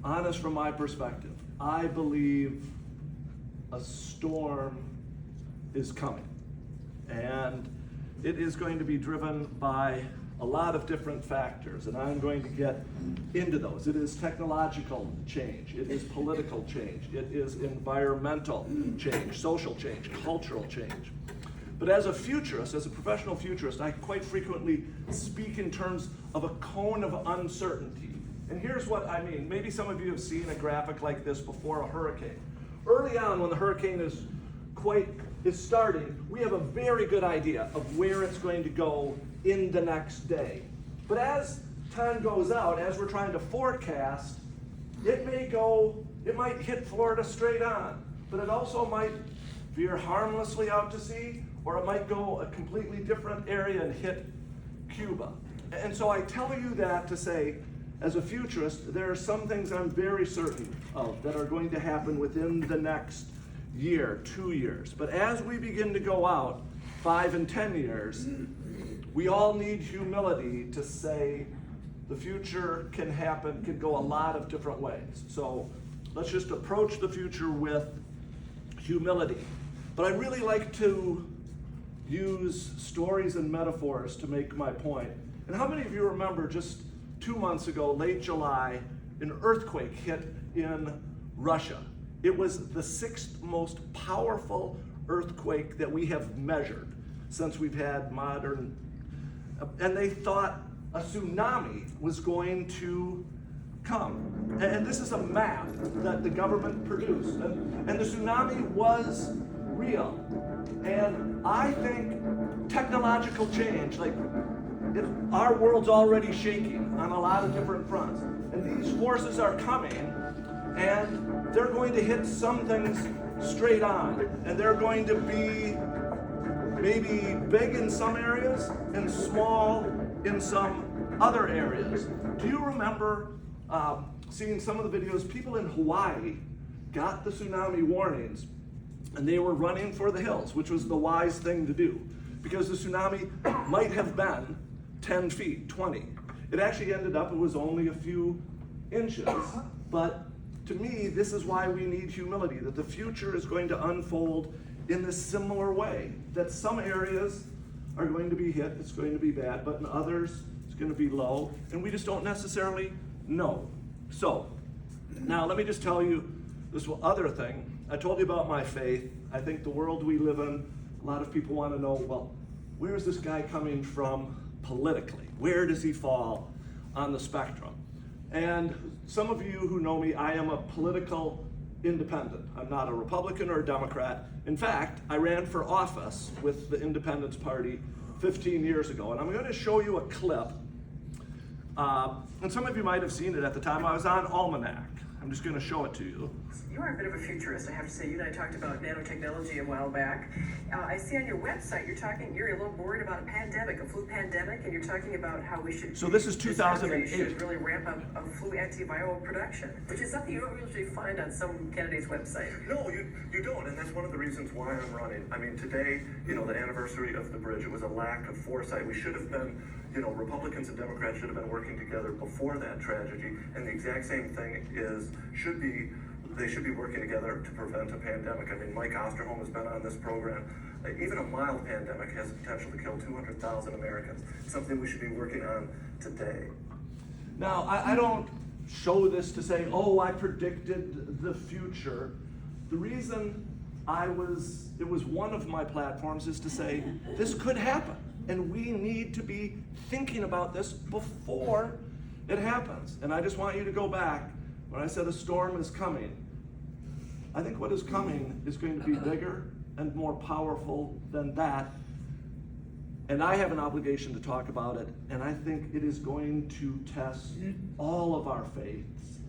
honest from my perspective, I believe a storm is coming. And it is going to be driven by a lot of different factors, and I'm going to get into those. It is technological change, it is political change, it is environmental change, social change, cultural change. But as a futurist, as a professional futurist, I quite frequently speak in terms of a cone of uncertainty. And here's what I mean. Maybe some of you have seen a graphic like this before a hurricane. Early on, when the hurricane is starting, we have a very good idea of where it's going to go in the next day. But as time goes out, as we're trying to forecast, it might hit Florida straight on, but it also might veer harmlessly out to sea, or it might go a completely different area and hit Cuba. And so I tell you that to say, as a futurist, there are some things I'm very certain of that are going to happen within the next year, 2 years. But as we begin to go out 5 and 10 years, we all need humility to say the future can happen, can go a lot of different ways. So let's just approach the future with humility. But I really like to use stories and metaphors to make my point. And how many of you remember just 2 months ago, late July, an earthquake hit in Russia? It was the 6th most powerful earthquake that we have measured since we've had modern, and they thought a tsunami was going to come. And this is a map that the government produced, and the tsunami was real. And I think technological change, our world's already shaking on a lot of different fronts, and these forces are coming, and they're going to hit some things straight on, and they're going to be maybe big in some areas and small in some other areas. Do you remember seeing some of the videos? People in Hawaii got the tsunami warnings, and they were running for the hills, which was the wise thing to do, because the tsunami might have been 10 feet, 20. It actually ended up, it was only a few inches, but to me, this is why we need humility, that the future is going to unfold in this similar way, that some areas are going to be hit, it's going to be bad, but in others, it's going to be low, and we just don't necessarily know. So, now let me just tell you this other thing. I told you about my faith. I think the world we live in, a lot of people want to know, well, where is this guy coming from politically? Where does he fall on the spectrum? And some of you who know me, I am a political independent. I'm not a Republican or a Democrat. In fact, I ran for office with the Independence Party 15 years ago. And I'm going to show you a clip. And some of you might have seen it at the time. I was on Almanac. I'm just going to show it to you. You are a bit of a futurist, I have to say. You and I talked about nanotechnology a while back. I see on your website you're a little worried about a pandemic, a flu pandemic, and you're talking about how we should. So this is 2008. Should really ramp up flu antiviral production, which is something you don't usually find on some candidate's website. No, you don't, and that's one of the reasons why I'm running. I mean, today, the anniversary of the bridge, it was a lack of foresight. We should have been, Republicans and Democrats should have been working together before that tragedy, and the exact same thing they should be working together to prevent a pandemic. I mean, Mike Osterholm has been on this program. Even a mild pandemic has the potential to kill 200,000 Americans, something we should be working on today. Now, I don't show this to say, oh, I predicted the future. The reason it was one of my platforms is to say, this could happen, and we need to be thinking about this before it happens. And I just want you to go back when I said a storm is coming. I think what is coming is going to be bigger and more powerful than that. And I have an obligation to talk about it. And I think it is going to test all of our faiths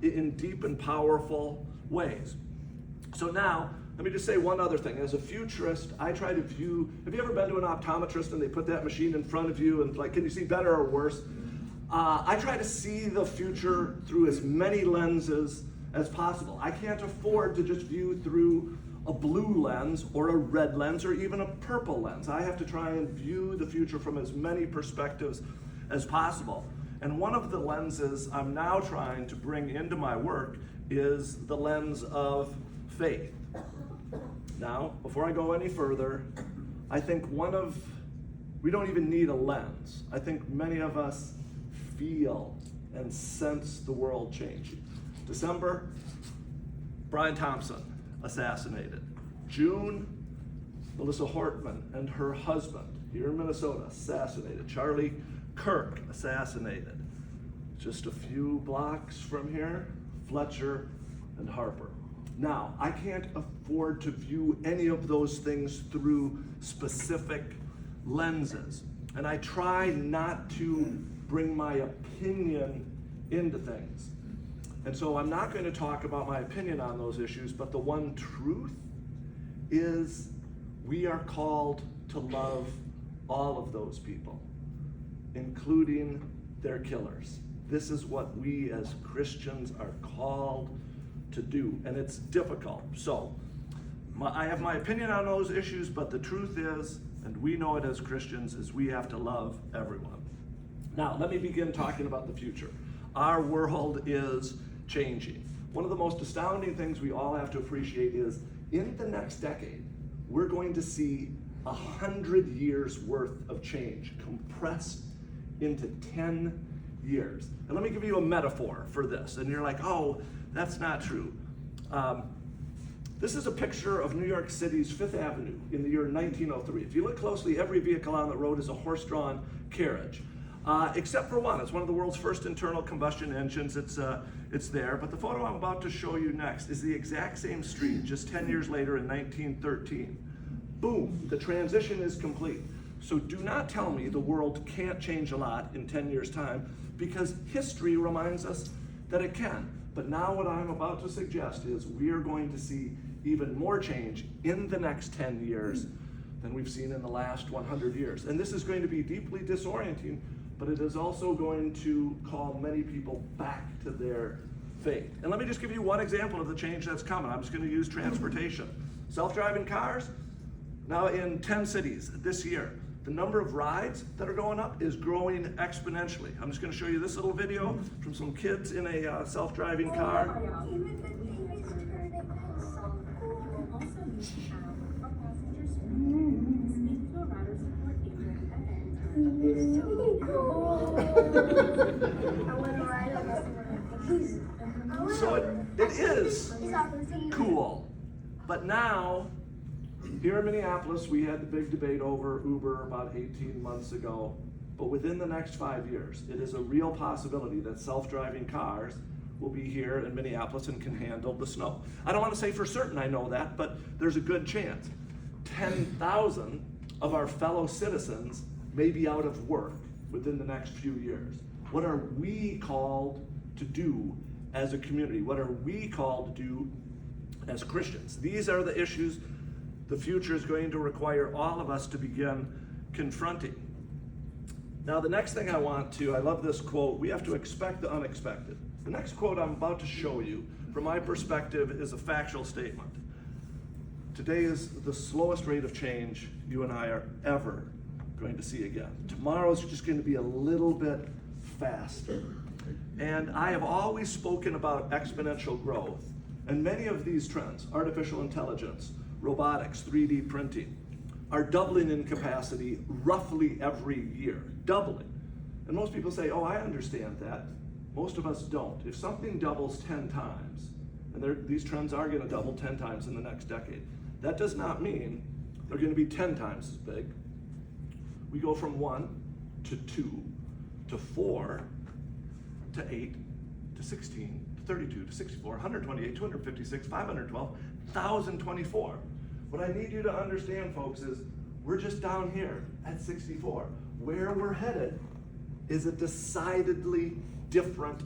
in deep and powerful ways. So now, let me just say one other thing. As a futurist, I try to view, have you ever been to an optometrist and they put that machine in front of you and can you see better or worse? I try to see the future through as many lenses as possible. I can't afford to just view through a blue lens or a red lens or even a purple lens. I have to try and view the future from as many perspectives as possible. And one of the lenses I'm now trying to bring into my work is the lens of faith. Now, before I go any further, I think we don't even need a lens. I think many of us feel and sense the world changing. December, Brian Thompson assassinated. June, Melissa Hortman and her husband here in Minnesota assassinated. Charlie Kirk assassinated. Just a few blocks from here, Fletcher and Harper. Now, I can't afford to view any of those things through specific lenses. And I try not to bring my opinion into things. And so I'm not going to talk about my opinion on those issues, but the one truth is we are called to love all of those people, including their killers. This is what we as Christians are called to do, and it's difficult. So I have my opinion on those issues, but the truth is, and we know it as Christians, is we have to love everyone. Now, let me begin talking about the future. Our world is changing. One of the most astounding things we all have to appreciate is in the next decade, we're going to see 100 years worth of change compressed into 10 years. And let me give you a metaphor for this. And you're like, oh, that's not true. This is a picture of New York City's Fifth Avenue in the year 1903. If you look closely, every vehicle on the road is a horse-drawn carriage. Except for one. It's one of the world's first internal combustion engines. It's there. But the photo I'm about to show you next is the exact same street just 10 years later in 1913. Boom, the transition is complete. So do not tell me the world can't change a lot in 10 years' time, because history reminds us that it can. But now what I'm about to suggest is we are going to see even more change in the next 10 years than we've seen in the last 100 years. And this is going to be deeply disorienting, but it is also going to call many people back to their faith. And let me just give you one example of the change that's coming. I'm just going to use transportation. Self-driving cars, now in 10 cities this year. The number of rides that are going up is growing exponentially. I'm just going to show you this little video from some kids in a self-driving car. So it is cool. But now, here in Minneapolis, we had the big debate over Uber about 18 months ago. But within the next 5 years, it is a real possibility that self-driving cars will be here in Minneapolis and can handle the snow. I don't want to say for certain I know that, but there's a good chance. 10,000 of our fellow citizens may be out of work within the next few years. What are we called to do as a community? What are we called to do as Christians? These are the issues the future is going to require all of us to begin confronting. Now, the next thing I love this quote, we have to expect the unexpected. The next quote I'm about to show you, from my perspective, is a factual statement. Today is the slowest rate of change you and I are ever going to see again. Tomorrow is just going to be a little bit faster. And I have always spoken about exponential growth. And many of these trends, artificial intelligence, robotics, 3D printing, are doubling in capacity roughly every year, doubling. And most people say, oh, I understand that. Most of us don't. If something doubles 10 times, and these trends are going to double 10 times in the next decade, that does not mean they're going to be 10 times as big. We go from 1 to 2 to 4 to 8 to 16 to 32 to 64, 128, 256, 512, 1,024. What I need you to understand, folks, is we're just down here at 64. Where we're headed is a decidedly different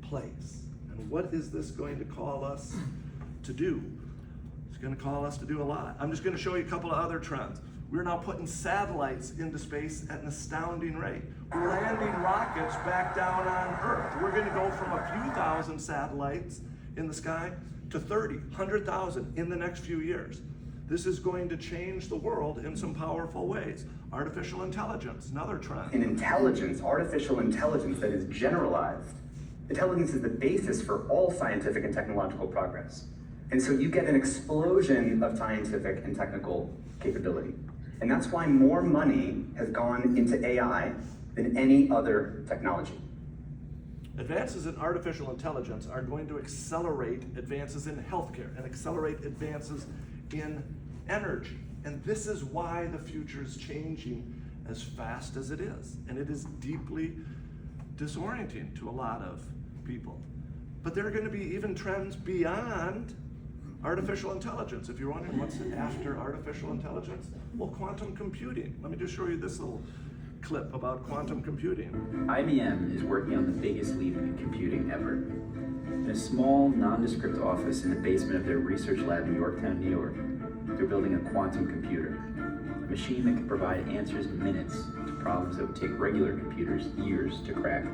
place. And what is this going to call us to do? It's going to call us to do a lot. I'm just going to show you a couple of other trends. We're now putting satellites into space at an astounding rate. We're landing rockets back down on Earth. We're going to go from a few thousand satellites in the sky to 30, 100,000 in the next few years. This is going to change the world in some powerful ways. Artificial intelligence, another trend. In intelligence, artificial intelligence that is generalized, intelligence is the basis for all scientific and technological progress. And so you get an explosion of scientific and technical capability. And that's why more money has gone into AI than any other technology. Advances in artificial intelligence are going to accelerate advances in healthcare and accelerate advances in energy. And this is why the future is changing as fast as it is. And it is deeply disorienting to a lot of people. But there are going to be even trends beyond artificial intelligence. If you're wondering what's after artificial intelligence, well, quantum computing. Let me just show you this little clip about quantum computing. IBM is working on the biggest leap in computing ever. In a small, nondescript office in the basement of their research lab in Yorktown, New York, they're building a quantum computer, a machine that can provide answers in minutes to problems that would take regular computers years to crack.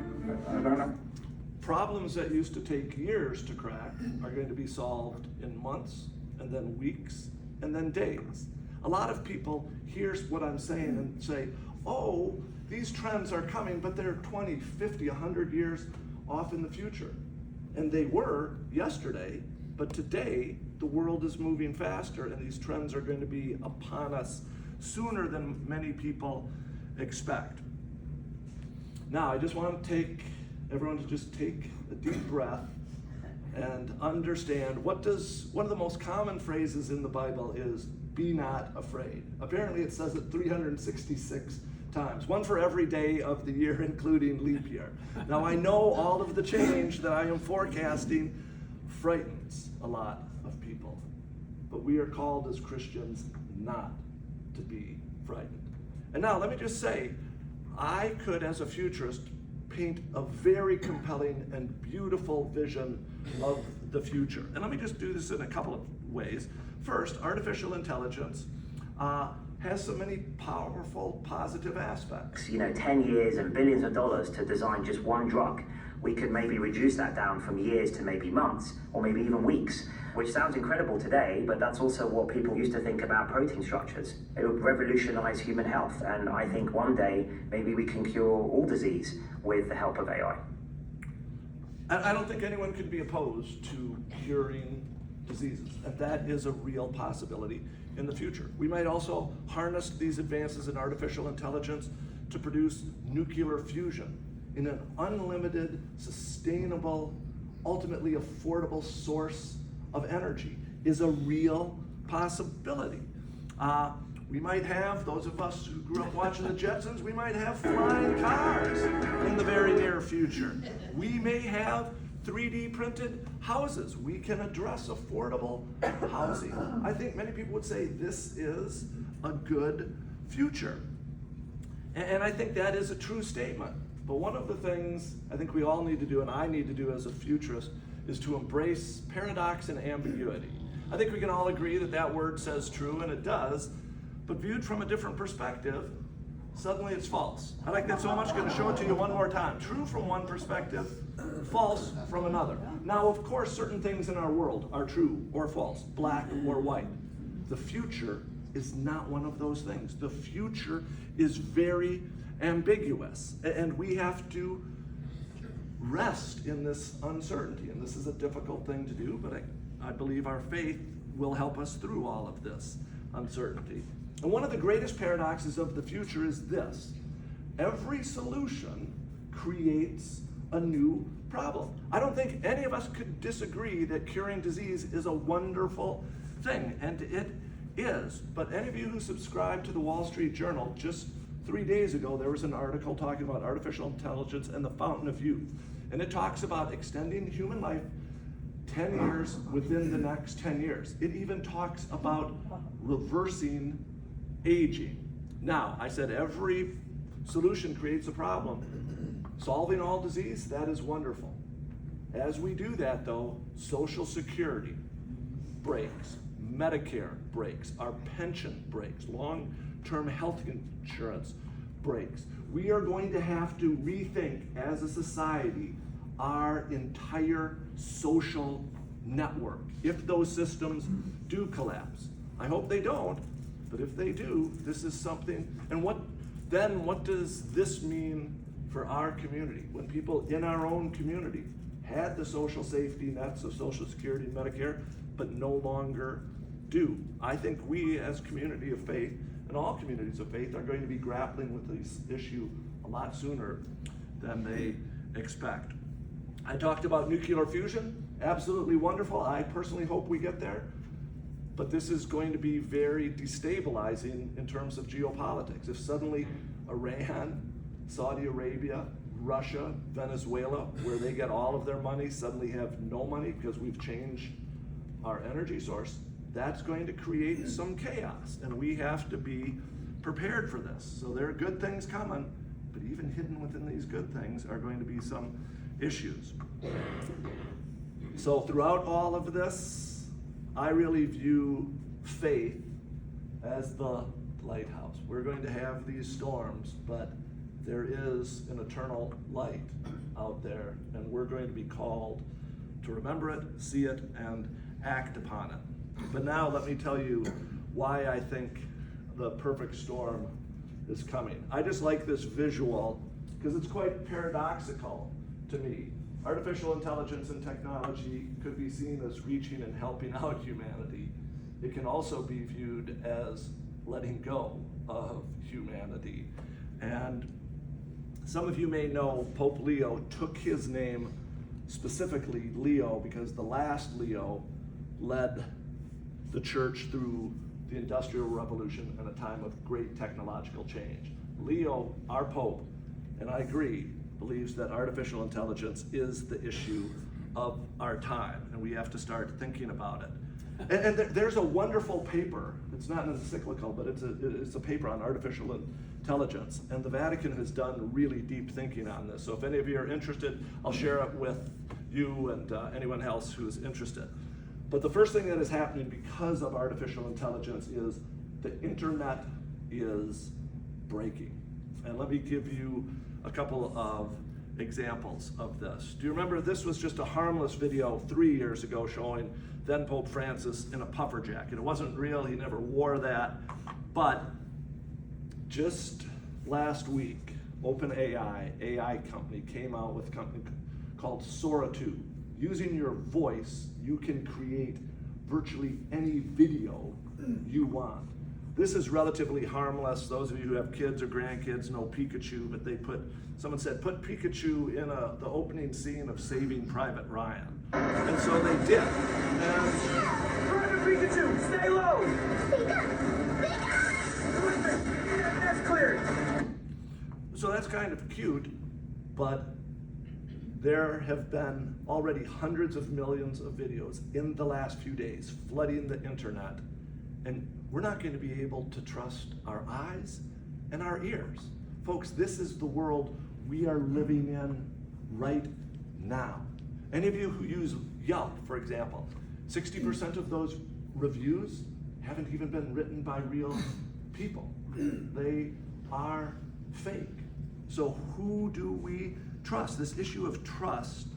Problems that used to take years to crack are going to be solved in months, and then weeks, and then days. A lot of people hear what I'm saying and say, oh, these trends are coming, but they're 20, 50, 100 years off in the future. And they were yesterday, but today the world is moving faster, and these trends are going to be upon us sooner than many people expect. Now, I just want everyone to just take a deep breath and understand one of the most common phrases in the Bible is, be not afraid. Apparently it says it 366 times, one for every day of the year, including leap year. Now I know all of the change that I am forecasting frightens a lot of people, but we are called as Christians not to be frightened. And now let me just say, I could, as a futurist, paint a very compelling and beautiful vision of the future. And let me just do this in a couple of ways. First, artificial intelligence has so many powerful positive aspects. 10 years and billions of dollars to design just one drug. We could maybe reduce that down from years to maybe months, or maybe even weeks, which sounds incredible today, but that's also what people used to think about protein structures. It would revolutionize human health, and I think one day maybe we can cure all disease with the help of AI. I don't think anyone could be opposed to curing diseases, and that is a real possibility in the future. We might also harness these advances in artificial intelligence to produce nuclear fusion in an unlimited, sustainable, ultimately affordable source of energy is a real possibility. We might have, those of us who grew up watching the Jetsons, we might have flying cars in the very near future. We may have 3D printed houses. We can address affordable housing. I think many people would say this is a good future. And I think that is a true statement. But one of the things I think we all need to do, and I need to do as a futurist, is to embrace paradox and ambiguity. I think we can all agree that that word says true, and it does, but viewed from a different perspective, suddenly it's false. I like that so much, going to show it to you one more time. True from one perspective, false from another. Now, of course, certain things in our world are true or false, black or white. The future is not one of those things. The future is very ambiguous, and we have to rest in this uncertainty. And this is a difficult thing to do, but I believe our faith will help us through all of this uncertainty. And one of the greatest paradoxes of the future is this: every solution creates a new problem. I don't think any of us could disagree that curing disease is a wonderful thing, and it is. But any of you who subscribe to the Wall Street Journal, just 3 days ago, there was an article talking about artificial intelligence and the fountain of youth. And it talks about extending human life 10 years within the next 10 years. It even talks about reversing aging. Now, I said every solution creates a problem. Solving all disease, that is wonderful. As we do that, though, Social Security breaks, Medicare breaks, our pension breaks, long-term health insurance breaks. We are going to have to rethink as a society our entire social network if those systems do collapse. I hope they don't, but if they do, this is something, and what does this mean for our community? When people in our own community had the social safety nets of Social Security and Medicare, but no longer do. I think we as community of faith, and all communities of faith, are going to be grappling with this issue a lot sooner than they expect. I talked about nuclear fusion, absolutely wonderful. I personally hope we get there. But this is going to be very destabilizing in terms of geopolitics. If suddenly Iran, Saudi Arabia, Russia, Venezuela, where they get all of their money, suddenly have no money because we've changed our energy source, that's going to create some chaos, and we have to be prepared for this. So there are good things coming, but even hidden within these good things are going to be some issues. So throughout all of this, I really view faith as the lighthouse. We're going to have these storms, but there is an eternal light out there, and we're going to be called to remember it, see it, and act upon it. But now let me tell you why I think the perfect storm is coming. I just like this visual because it's quite paradoxical to me. Artificial intelligence and technology could be seen as reaching and helping out humanity. It can also be viewed as letting go of humanity. And some of you may know Pope Leo took his name specifically Leo because the last Leo led the church through the Industrial Revolution and a time of great technological change. Leo, our Pope, and I agree, believes that artificial intelligence is the issue of our time, and we have to start thinking about it. And there's a wonderful paper, it's not an encyclical, but it's a paper on artificial intelligence, and the Vatican has done really deep thinking on this. So if any of you are interested, I'll share it with you and anyone else who is interested. But the first thing that is happening because of artificial intelligence is the internet is breaking. And let me give you a couple of examples of this. Do you remember this was just a harmless video 3 years ago showing then Pope Francis in a puffer jacket. It wasn't real, he never wore that. But just last week, OpenAI, AI company, came out with a company called Sora 2. Using your voice, you can create virtually any video you want. This is relatively harmless. Those of you who have kids or grandkids know Pikachu, but someone said, put Pikachu in the opening scene of Saving Private Ryan. And so they did. And Private Pikachu, stay low! That's clear. So that's kind of cute, but there have been already hundreds of millions of videos in the last few days flooding the internet, and we're not going to be able to trust our eyes and our ears. Folks, this is the world we are living in right now. Any of you who use Yelp, for example, 60% of those reviews haven't even been written by real people. They are fake. So who do we trust? This issue of trust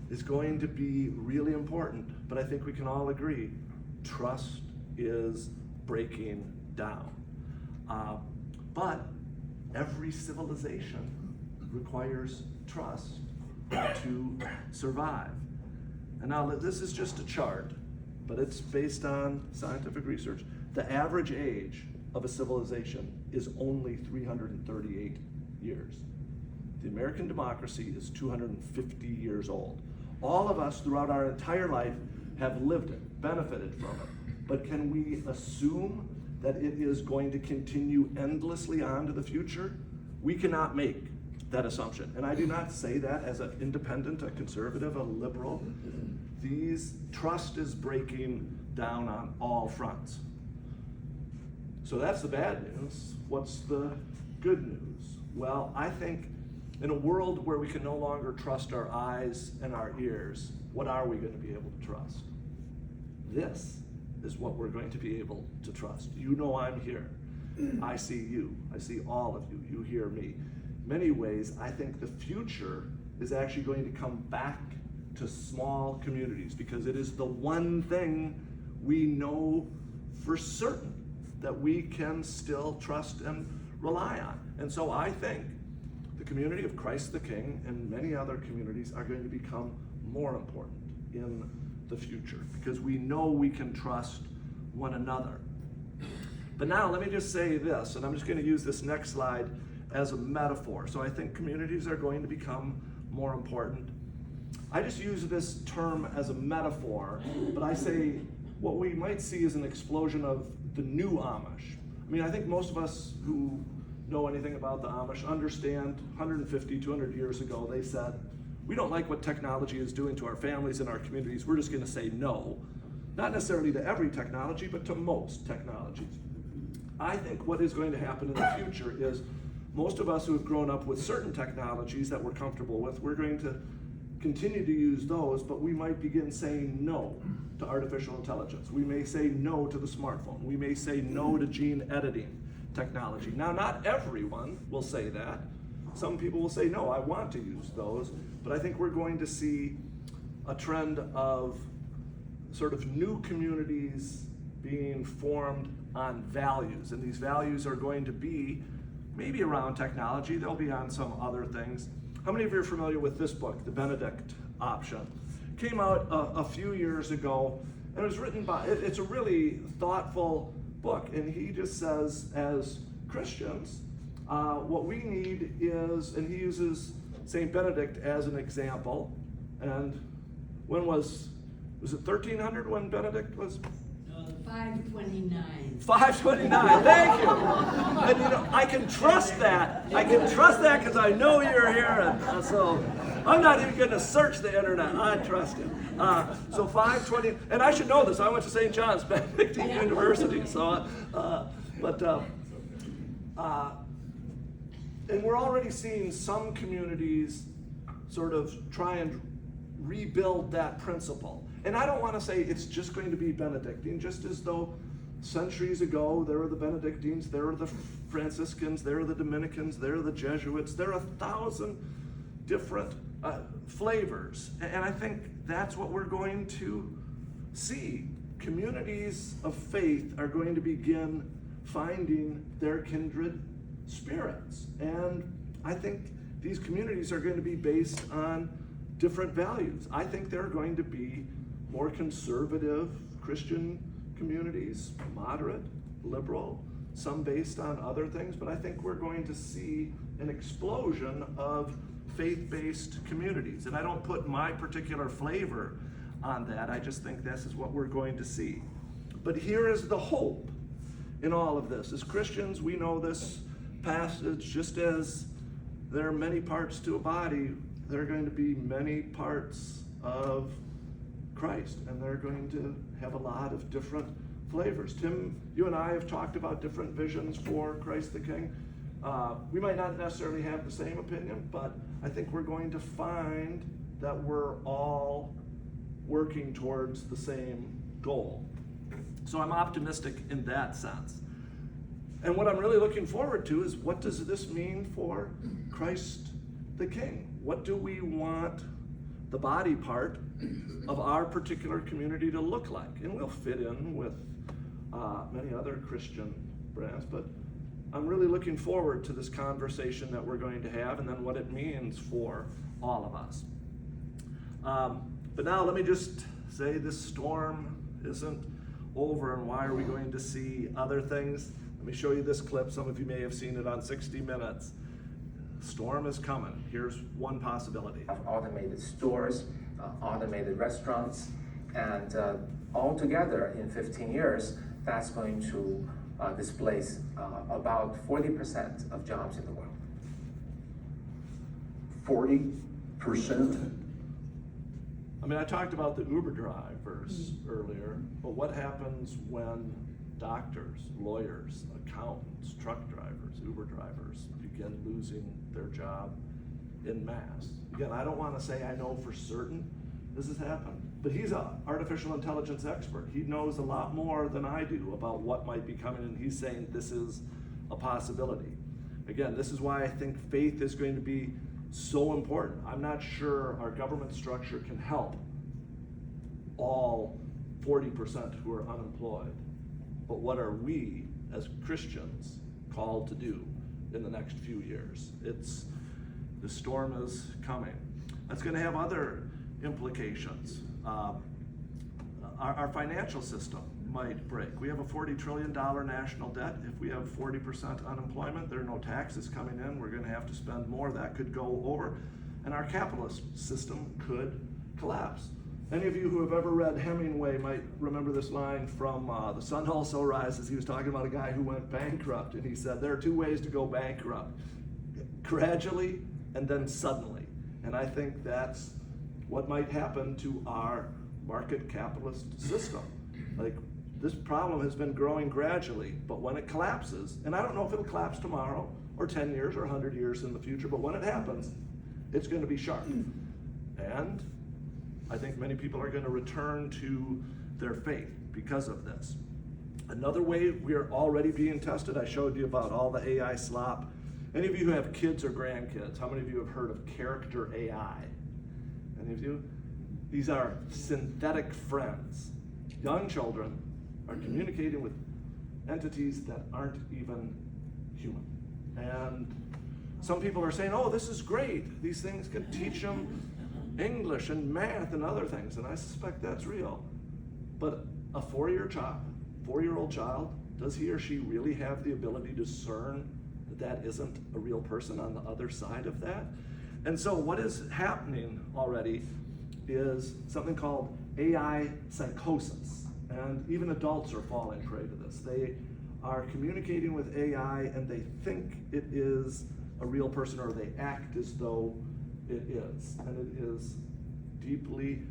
is going to be really important, but I think we can all agree trust is breaking down. But every civilization requires trust to survive. And now this is just a chart, but it's based on scientific research. The average age of a civilization is only 338 years. The American democracy is 250 years old. All of us throughout our entire life have lived it, benefited from it. But can we assume that it is going to continue endlessly on to the future? We cannot make that assumption. And I do not say that as an independent, a conservative, a liberal. Trust is breaking down on all fronts. So that's the bad news. What's the good news? Well, I think in a world where we can no longer trust our eyes and our ears, what are we going to be able to trust? This is what we're going to be able to trust. You know I'm here. I see you. I see all of you. You hear me. Many ways, I think the future is actually going to come back to small communities because it is the one thing we know for certain that we can still trust and rely on. And so I think the community of Christ the King and many other communities are going to become more important in the future because we know we can trust one another. But now let me just say this, and I'm just going to use this next slide as a metaphor. So I think communities are going to become more important. I just use this term as a metaphor, but I say what we might see is an explosion of the new Amish. I mean, I think most of us who know anything about the Amish understand 150, 200 years ago, they said, we don't like what technology is doing to our families and our communities. We're just going to say no. Not necessarily to every technology, but to most technologies. I think what is going to happen in the future is most of us who have grown up with certain technologies that we're comfortable with, we're going to continue to use those, but we might begin saying no to artificial intelligence. We may say no to the smartphone. We may say no to gene editing technology. Now, not everyone will say that. Some people will say, no, I want to use those, but I think we're going to see a trend of sort of new communities being formed on values, and these values are going to be maybe around technology, they'll be on some other things. How many of you are familiar with this book, The Benedict Option? Came out a few years ago, and it was written by, it's a really thoughtful book, and he just says, as Christians, what we need is, and he uses St. Benedict as an example, and when was it 1300 when Benedict was? 529. 529, thank you. And you know, I can trust that. I can trust that because I know you're here, and so I'm not even going to search the internet. I trust him. So 520, and I should know this. I went to St. John's Benedictine University, so, and we're already seeing some communities sort of try and rebuild that principle. And I don't want to say it's just going to be Benedictine, just as though centuries ago there were the Benedictines, there were the Franciscans, there were the Dominicans, there are the Jesuits, there are 1,000 different flavors. And I think that's what we're going to see. Communities of faith are going to begin finding their kindred spirits. And I think these communities are going to be based on different values. I think there are going to be more conservative Christian communities, moderate, liberal, some based on other things, but I think we're going to see an explosion of faith-based communities. And I don't put my particular flavor on that, I just think this is what we're going to see. But here is the hope in all of this. As Christians, we know this passage, just as there are many parts to a body, there are going to be many parts of Christ, and they're going to have a lot of different flavors. Tim, you and I have talked about different visions for Christ the King. We might not necessarily have the same opinion, but I think we're going to find that we're all working towards the same goal. So I'm optimistic in that sense. And what I'm really looking forward to is, what does this mean for Christ the King? What do we want the body part of our particular community to look like? And we'll fit in with many other Christian brands, but I'm really looking forward to this conversation that we're going to have, and then what it means for all of us. But now let me just say this storm isn't over, and why are we going to see other things? Let me show you this clip. Some of you may have seen it on 60 Minutes. Storm is coming. Here's one possibility. Automated stores, automated restaurants, and altogether in 15 years, that's going to displace about 40% of jobs in the world. 40%? I mean, I talked about the Uber drivers earlier, but what happens when doctors, lawyers, accountants, truck drivers, Uber drivers begin losing their job en masse? Again, I don't want to say I know for certain this has happened, but he's an artificial intelligence expert. He knows a lot more than I do about what might be coming, and he's saying this is a possibility. Again, this is why I think faith is going to be so important. I'm not sure our government structure can help all 40% who are unemployed. but what are we as Christians called to do in the next few years? The storm is coming. That's going to have other implications. Our financial system might break. We have a $40 trillion national debt. If we have 40% unemployment, there are no taxes coming in. We're going to have to spend more. That could go over, and our capitalist system could collapse. Any of you who have ever read Hemingway might remember this line from The Sun Also Rises. He was talking about a guy who went bankrupt, and he said, there are two ways to go bankrupt: gradually and then suddenly. And I think that's what might happen to our market capitalist system. Like, this problem has been growing gradually, but when it collapses, and I don't know if it'll collapse tomorrow or 10 years or 100 years in the future, but when it happens, it's going to be sharp. And I think many people are going to return to their faith because of this. Another way we are already being tested, I showed you about all the AI slop. Any of you who have kids or grandkids, how many of you have heard of character AI? Any of you? These are synthetic friends. Young children are communicating with entities that aren't even human. And some people are saying, oh, this is great. These things can teach them English and math and other things, and I suspect that's real. But a 4-year-old child, does he or she really have the ability to discern that that isn't a real person on the other side of that? And so what is happening already is something called AI psychosis, and even adults are falling prey to this. They are communicating with AI and they think it is a real person, or they act as though it is, and it is deeply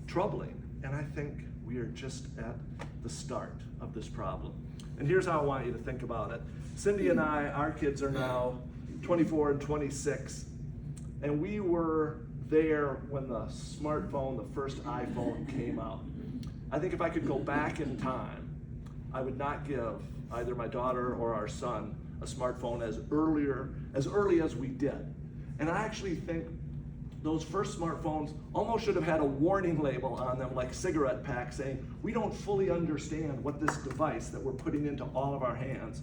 troubling. And I think we are just at the start of this problem. And here's how I want you to think about it. Cindy and I, our kids are now 24 and 26, and we were there when the smartphone, the first iPhone, came out. I think if I could go back in time, I would not give either my daughter or our son a smartphone as early as we did. And I actually think those first smartphones almost should have had a warning label on them, like cigarette packs, saying, we don't fully understand what this device that we're putting into all of our hands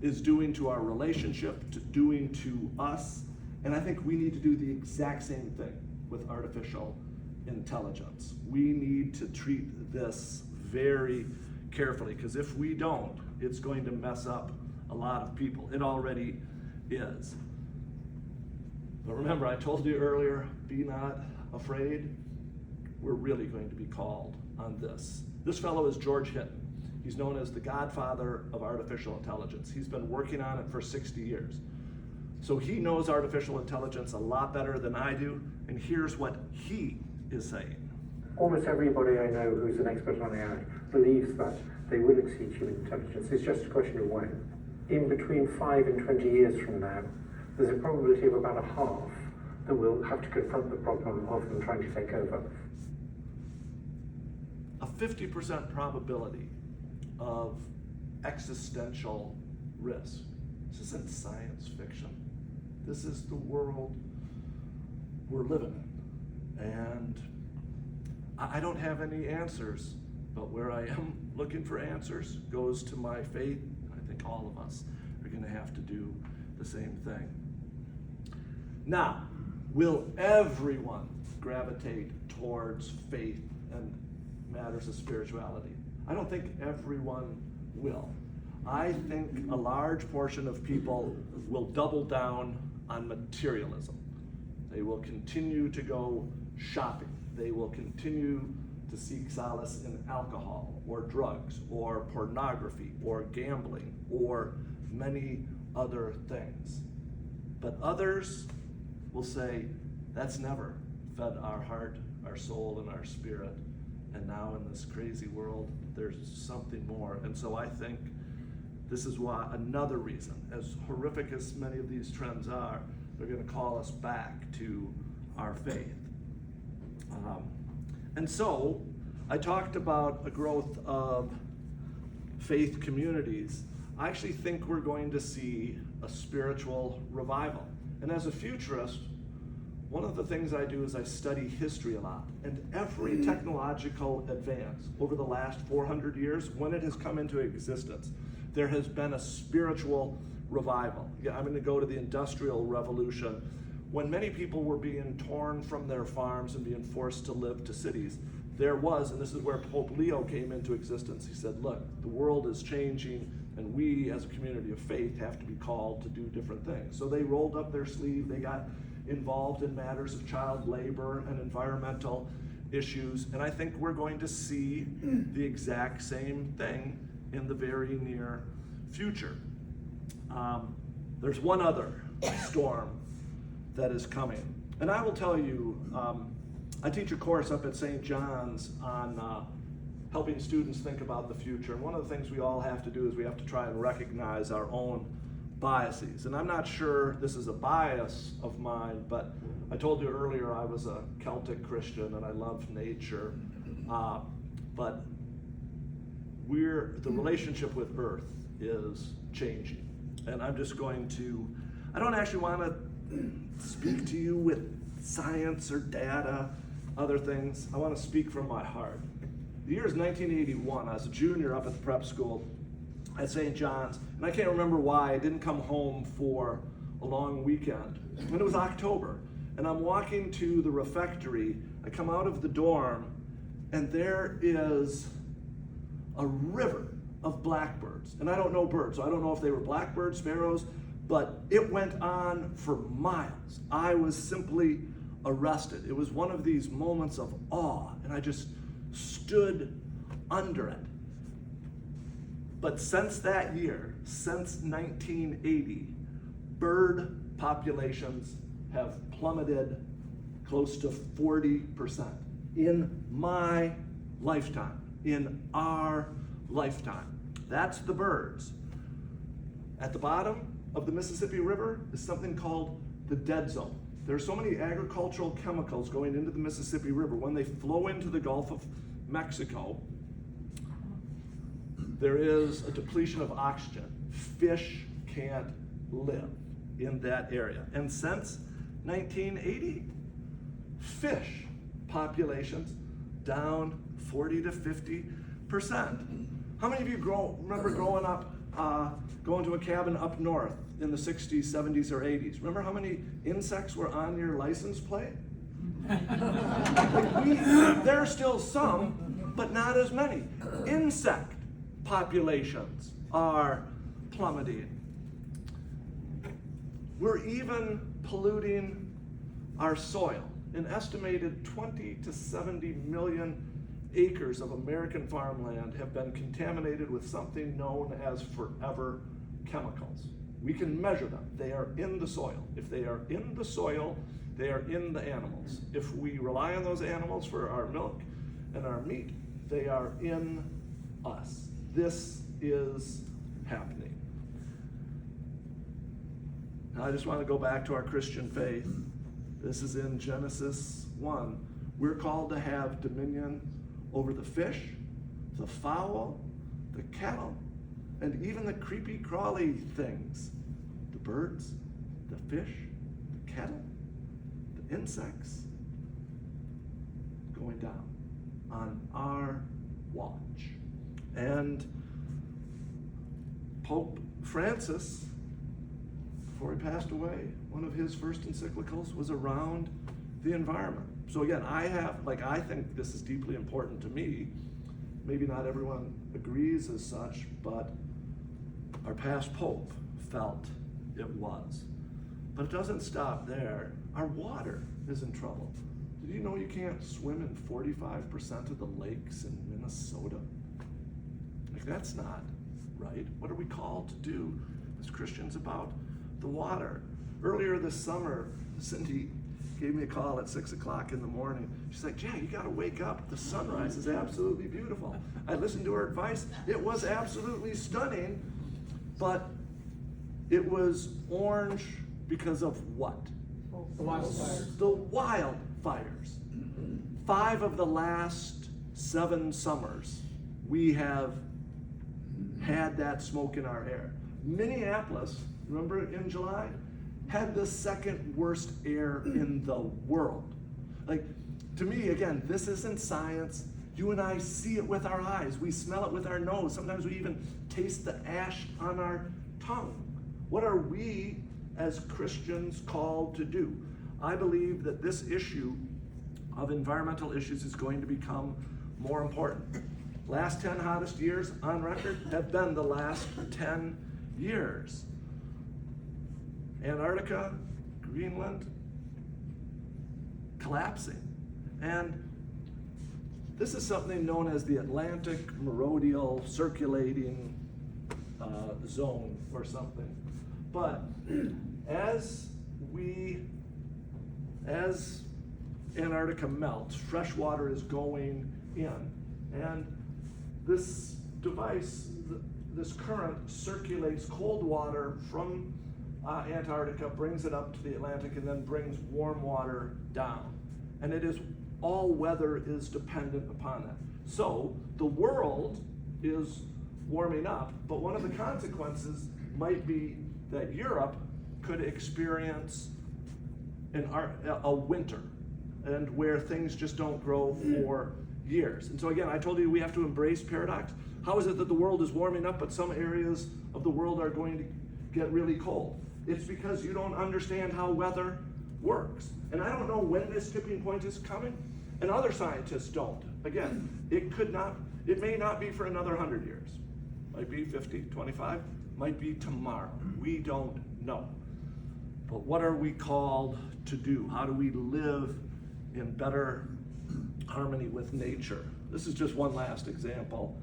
is doing to our relationship, doing to us. And I think we need to do the exact same thing with artificial intelligence. We need to treat this very carefully, because if we don't, it's going to mess up a lot of people. It already is. But remember, I told you earlier, be not afraid. We're really going to be called on this. This fellow is George Hinton. He's known as the godfather of artificial intelligence. He's been working on it for 60 years. So he knows artificial intelligence a lot better than I do, and here's what he is saying. Almost everybody I know who's an expert on AI believes that they will exceed human intelligence. It's just a question of when. In between 5 and 20 years from now, there's a probability of about a half that will have to confront the problem of them trying to take over. A 50% probability of existential risk. This isn't science fiction. This is the world we're living in. And I don't have any answers, but where I am looking for answers goes to my faith. I think all of us are going to have to do the same thing. Now, will everyone gravitate towards faith and matters of spirituality? I don't think everyone will. I think a large portion of people will double down on materialism. They will continue to go shopping. They will continue to seek solace in alcohol or drugs or pornography or gambling or many other things. But others will say, that's never fed our heart, our soul, and our spirit. And now in this crazy world, there's something more. And so I think this is why, another reason, as horrific as many of these trends are, they're going to call us back to our faith. And so I talked about a growth of faith communities. I actually think we're going to see a spiritual revival. And as a futurist, one of the things I do is I study history a lot. And every technological advance over the last 400 years, when it has come into existence, there has been a spiritual revival. Yeah, I'm going to go to the Industrial Revolution. When many people were being torn from their farms and being forced to live to cities, there was, and this is where Pope Leo came into existence, he said, look, the world is changing, and we as a community of faith have to be called to do different things. So they rolled up their sleeve, they got involved in matters of child labor and environmental issues, and I think we're going to see the exact same thing in the very near future. There's one other storm that is coming, and I will tell you, I teach a course up at St. John's on helping students think about the future, and one of the things we all have to do is we have to try and recognize our own biases. And I'm not sure this is a bias of mine, but I told you earlier I was a Celtic Christian and I love nature, but the relationship with Earth is changing. And I'm just going to, I don't actually want to speak to you with science or data, other things. I want to speak from my heart. The year is 1981. I was a junior up at the prep school at St. John's, and I can't remember why I didn't come home for a long weekend. And it was October, and I'm walking to the refectory. I come out of the dorm, and there is a river of blackbirds. And I don't know birds, so I don't know if they were blackbirds, sparrows, but it went on for miles. I was simply arrested. It was one of these moments of awe, and I just stood under it. But since that year, since 1980, bird populations have plummeted close to 40% in my lifetime, in our lifetime. That's the birds. At the bottom of the Mississippi River is something called the dead zone. There are so many agricultural chemicals going into the Mississippi River. When they flow into the Gulf of Mexico, there is a depletion of oxygen. Fish can't live in that area. And since 1980, fish populations down 40 to 50%. How many of you remember growing up, going to a cabin up north in the 60s, 70s, or 80s? Remember how many insects were on your license plate? There are still some, but not as many. Insect populations are plummeting. We're even polluting our soil. An estimated 20 to 70 million acres of American farmland have been contaminated with something known as forever chemicals. We can measure them. They are in the soil. If they are in the soil, they are in the animals. If we rely on those animals for our milk and our meat, they are in us. This is happening. Now I just want to go back to our Christian faith. This is in Genesis 1. We're called to have dominion over the fish, the fowl, the cattle, and even the creepy crawly things. The birds, the fish, the cattle, the insects, going down on our watch. And Pope Francis, before he passed away, one of his first encyclicals was around the environment. So again, I think this is deeply important to me. Maybe not everyone agrees as such, but our past Pope felt it was. But it doesn't stop there. Our water is in trouble. Did you know you can't swim in 45% of the lakes in Minnesota? Like, that's not right. What are we called to do as Christians about the water? Earlier this summer, Cindy gave me a call at 6 o'clock in the morning. She's like, Jack, you gotta wake up. The sunrise is absolutely beautiful. I listened to her advice. It was absolutely stunning, but it was orange because of what? The wildfires. The wildfires. 5 of the last 7 summers, we have had that smoke in our air. Minneapolis, remember in July, had the second worst air in the world. Like, to me, again, this isn't science. You and I see it with our eyes. We smell it with our nose. Sometimes we even taste the ash on our tongue. What are we as Christians called to do? I believe that this issue of environmental issues is going to become more important. Last 10 hottest years on record have been the last 10 years. Antarctica, Greenland, collapsing. And this is something known as the Atlantic Meridional Circulating Zone or something. But as Antarctica melts, fresh water is going in. And this device, this current circulates cold water from Antarctica, brings it up to the Atlantic, and then brings warm water down. And it is, all weather is dependent upon that. So the world is warming up, but one of the consequences might be that Europe could experience a winter, and where things just don't grow for years. And so again, I told you we have to embrace paradox. How is it that the world is warming up, but some areas of the world are going to get really cold? It's because you don't understand how weather works. And I don't know when this tipping point is coming, and other scientists don't. Again, it may not be for another 100 years. Might be 50, 25, might be tomorrow. We don't know. But what are we called to do? How do we live in better harmony with nature? This is just one last example.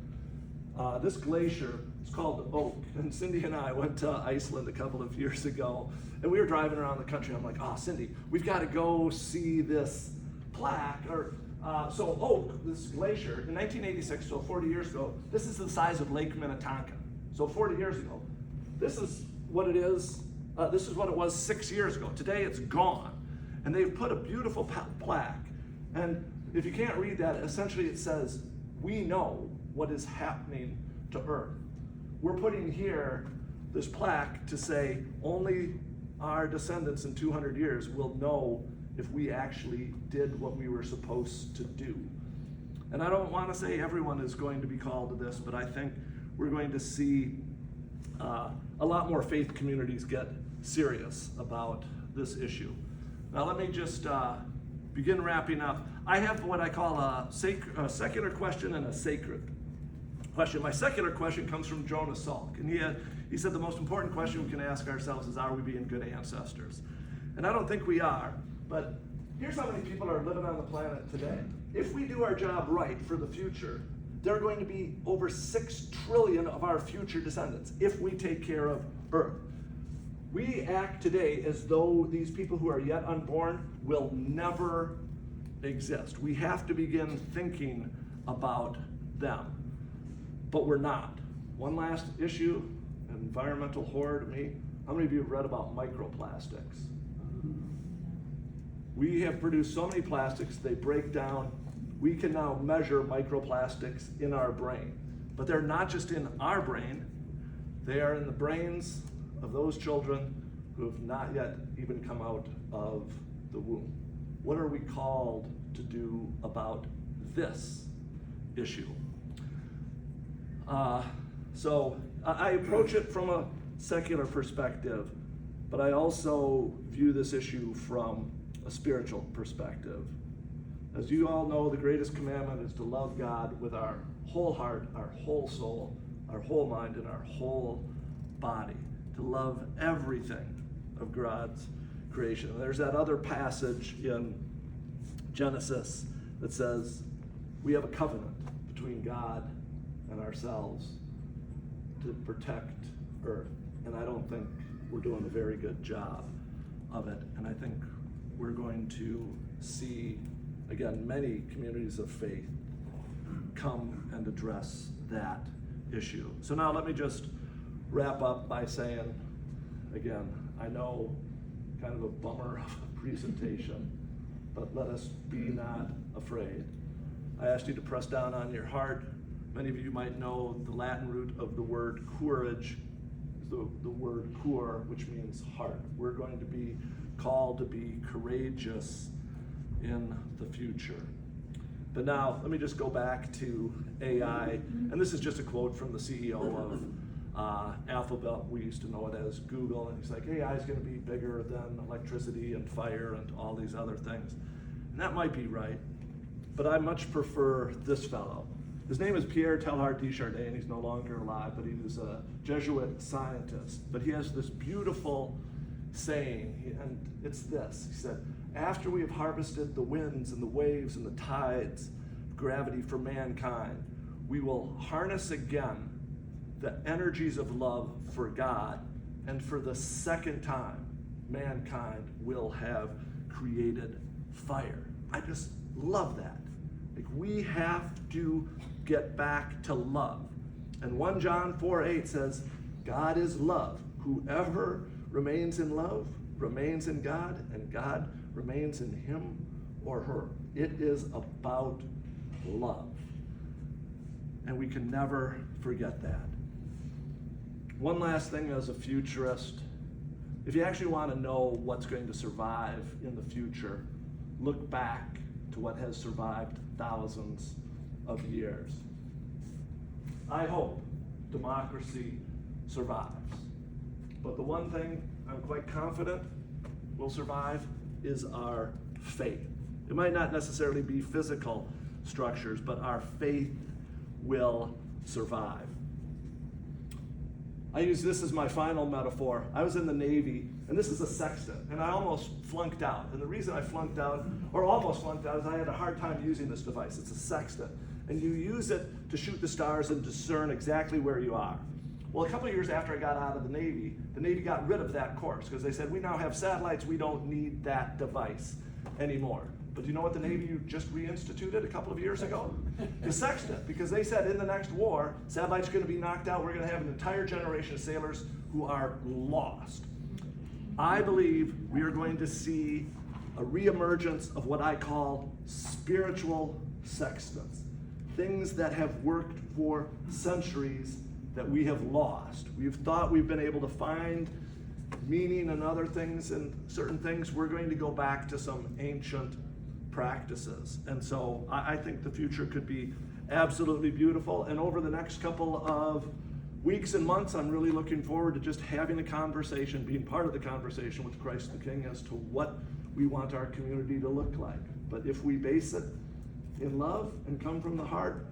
This glacier is called the Oak, and Cindy and I went to Iceland a couple of years ago, and we were driving around the country. I'm like, oh, Cindy, we've got to go see this plaque. So Oak, this glacier, in 1986, so 40 years ago, this is the size of Lake Minnetonka. So 40 years ago, this is what it is. This is what it was 6 years ago. Today it's gone. And they've put a beautiful plaque. And if you can't read that, essentially it says, we know what is happening to Earth. We're putting here this plaque to say only our descendants in 200 years will know if we actually did what we were supposed to do. And I don't want to say everyone is going to be called to this, but I think we're going to see a lot more faith communities get serious about this issue. Now let me just begin wrapping up. I have what I call a secular question and a sacred question. My secular question comes from Jonas Salk, and he said the most important question we can ask ourselves is, are we being good ancestors? And I don't think we are, but here's how many people are living on the planet today. If we do our job right for the future, there are going to be over 6 trillion of our future descendants if we take care of Earth. We act today as though these people who are yet unborn will never exist. We have to begin thinking about them, but we're not. One last issue, environmental horror to me. How many of you have read about microplastics? We have produced so many plastics, they break down. We can now measure microplastics in our brain, but they're not just in our brain, they are in the brains of those children who have not yet even come out of the womb. What are we called to do about this issue? So I approach it from a secular perspective, but I also view this issue from a spiritual perspective. As you all know, the greatest commandment is to love God with our whole heart, our whole soul, our whole mind, and our whole body. To love everything of God's creation. There's that other passage in Genesis that says we have a covenant between God and ourselves to protect Earth. And I don't think we're doing a very good job of it. And I think we're going to see, again, many communities of faith come and address that issue. So now let me just wrap up by saying, again, I know kind of a bummer of a presentation, but let us be not afraid. I asked you to press down on your heart. Many of you might know the Latin root of the word courage the word kur, which means heart. We're going to be called to be courageous in the future. But now, let me just go back to AI, and this is just a quote from the CEO of Alphabet. We used to know it as Google, and he's like, AI is going to be bigger than electricity and fire and all these other things. And that might be right, but I much prefer this fellow. His name is Pierre Teilhard de Chardin. He's no longer alive, but he was a Jesuit scientist. But he has this beautiful saying, and it's this. He said, after we have harvested the winds and the waves and the tides of gravity for mankind, we will harness again the energies of love for God, and for the second time, mankind will have created fire. I just love that. Like, we have to get back to love. And 1 John 4:8 says, God is love. Whoever remains in love remains in God, and God remains in him or her. It is about love. And we can never forget that. One last thing as a futurist, if you actually want to know what's going to survive in the future, look back to what has survived thousands of years. I hope democracy survives. But the one thing I'm quite confident will survive is our faith. It might not necessarily be physical structures, but our faith will survive. I use this as my final metaphor. I was in the Navy, and this is a sextant, and I almost flunked out. And the reason I flunked out, or almost flunked out, is I had a hard time using this device. It's a sextant. And you use it to shoot the stars and discern exactly where you are. Well, a couple of years after I got out of the Navy got rid of that course because they said, we now have satellites, we don't need that device anymore. But do you know what the Navy just reinstituted a couple of years ago? The sextant, because they said in the next war, satellites are going to be knocked out, we're going to have an entire generation of sailors who are lost. I believe we are going to see a reemergence of what I call spiritual sextants, things that have worked for centuries that we have lost. We've thought we've been able to find meaning in other things and certain things. We're going to go back to some ancient practices. And so I think the future could be absolutely beautiful. And over the next couple of weeks and months, I'm really looking forward to just having a conversation, being part of the conversation with Christ the King as to what we want our community to look like. But if we base it in love and come from the heart,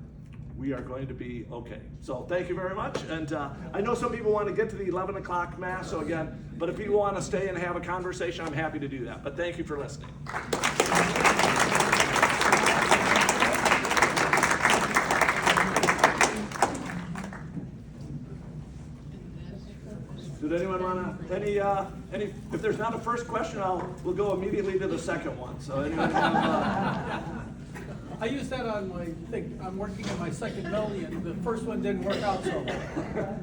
we are going to be okay. So thank you very much. And I know some people want to get to the 11 o'clock Mass, so again, but if people want to stay and have a conversation, I'm happy to do that. But thank you for listening. Did anyone want to, any, if there's not a first question, we'll go immediately to the second one. So anyone have, I use that on my thing. I'm working on my second million. The first one didn't work out so well.